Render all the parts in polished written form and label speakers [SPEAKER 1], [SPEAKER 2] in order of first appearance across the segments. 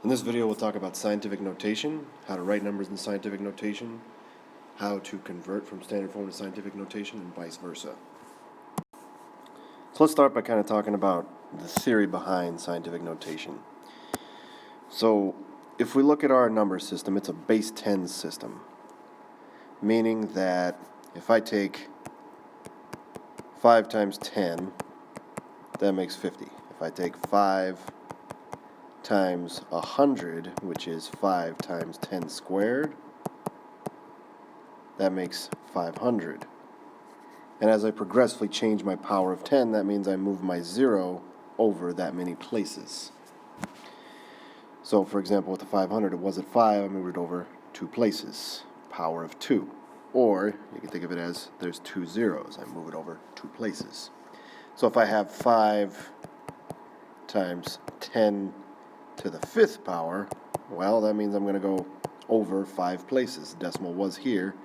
[SPEAKER 1] In this video, we'll talk about scientific notation, how to write numbers in scientific notation, how to convert from standard form to scientific notation, and vice versa. So let's start by kind of talking about the theory behind scientific notation. So if we look at our number system, it's a base 10 system, meaning that if I take 5 times 10, that makes 50. If I take 5 times 100, which is 5 times 10 squared, that makes 500. And as I progressively change my power of 10, that means I move my 0 over that many places. So for example, with the 500, it was at 5, I moved it over 2 places, power of 2. Or you can think of it as there's 2 zeros, I move it over 2 places. So if I have 5 times 10 to the 5th power, well, that means I'm going to go over 5 places. The decimal was here.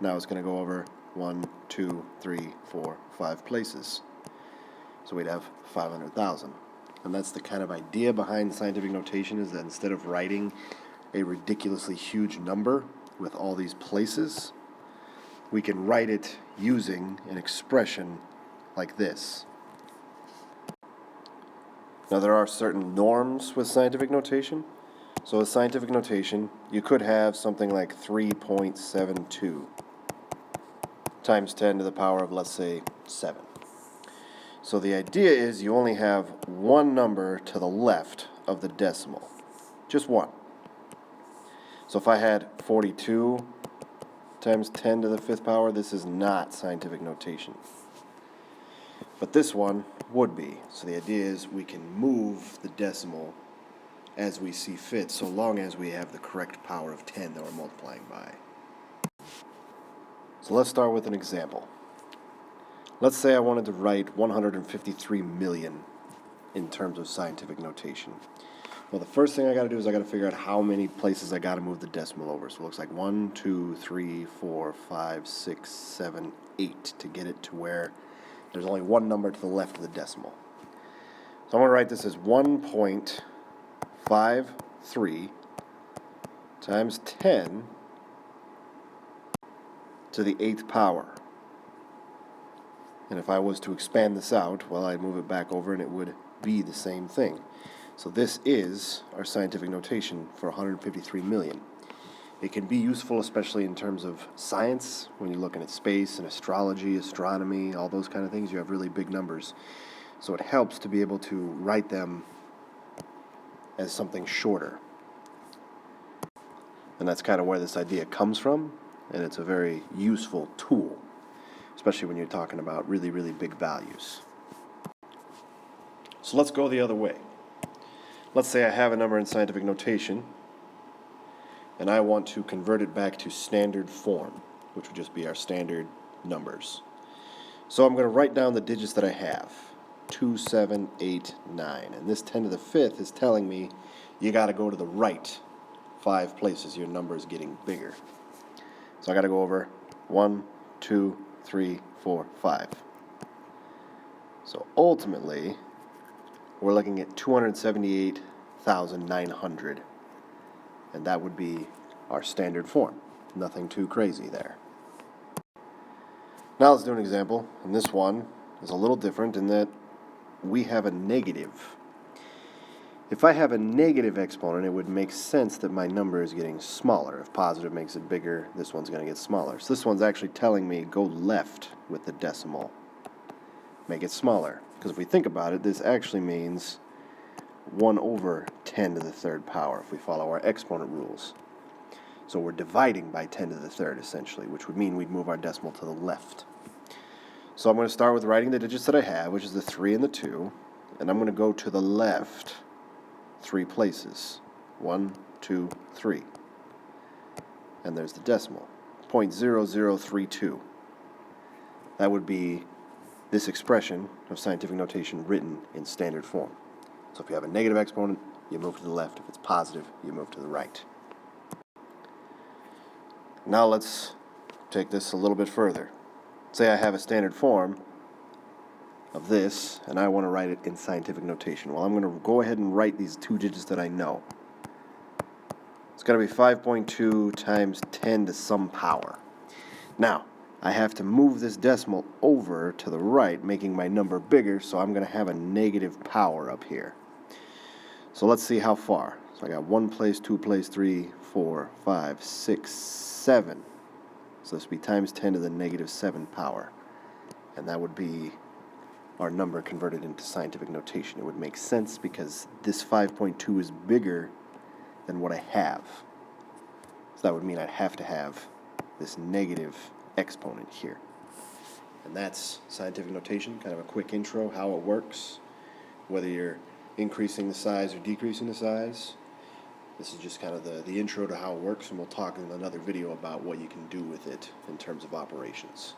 [SPEAKER 1] Now it's going to go over 1, 2, 3, 4, 5 places. So we'd have 500,000. And that's the kind of idea behind scientific notation, is that instead of writing a ridiculously huge number with all these places, we can write it using an expression like this. Now, there are certain norms with scientific notation. So with scientific notation, you could have something like 3.72 times 10 to the power of, let's say, 7. So the idea is you only have one number to the left of the decimal. Just one. So if I had 42 times 10 to the 5th power, this is not scientific notation. But this one would be. So the idea is we can move the decimal as we see fit, so long as we have the correct power of 10 that we're multiplying by. So let's start with an example. Let's say I wanted to write 153 million in terms of scientific notation. Well, the first thing I got to do is I got to figure out how many places I got to move the decimal over. So it looks like 1, 2, 3, 4, 5, 6, 7, 8 to get it to where there's only one number to the left of the decimal. So I'm going to write this as 1.53 times 10 to the 8th power. And if I was to expand this out, well, I'd move it back over and it would be the same thing. So this is our scientific notation for 153 million. It can be useful, especially in terms of science, when you're looking at space and astrology, astronomy, all those kind of things. You have really big numbers. So it helps to be able to write them as something shorter. And that's kind of where this idea comes from, and it's a very useful tool, especially when you're talking about really, really big values. So let's go the other way. Let's say I have a number in scientific notation, and I want to convert it back to standard form, which would just be our standard numbers. So I'm going to write down the digits that I have, 2, 7, 8, 9. And this 10 to the 5th is telling me you got to go to the right 5 places. Your number is getting bigger. So I got to go over 1, 2, 3, 4, 5. So ultimately, we're looking at 278,900. And that would be our standard form. Nothing too crazy there. Now let's do an example. And this one is a little different in that we have a negative. If I have a negative exponent, it would make sense that my number is getting smaller. If positive makes it bigger, this one's going to get smaller. So this one's actually telling me go left with the decimal. Make it smaller. Because if we think about it, this actually means 1 over 10 to the 3rd power if we follow our exponent rules. So we're dividing by 10 to the 3rd essentially, which would mean we'd move our decimal to the left. So I'm going to start with writing the digits that I have, which is the 3 and the 2, and I'm going to go to the left 3 places. 1, 2, 3. And there's the decimal, 0.0032. That would be this expression of scientific notation written in standard form. So if you have a negative exponent, you move to the left. If it's positive, you move to the right. Now let's take this a little bit further. Say I have a standard form of this, and I want to write it in scientific notation. Well, I'm going to go ahead and write these 2 digits that I know. It's going to be 5.2 times 10 to some power. Now, I have to move this decimal over to the right, making my number bigger, so I'm going to have a negative power up here. So let's see how far. So I got 1 place, 2 place, 3, 4, 5, 6, 7. So this would be times 10 to the negative 7 power. And that would be our number converted into scientific notation. It would make sense because this 5.2 is bigger than what I have. So that would mean I'd have to have this negative exponent here. And that's scientific notation, kind of a quick intro, how it works, whether you're increasing the size or decreasing the size. This is just kind of the intro to how it works, and we'll talk in another video about what you can do with it in terms of operations.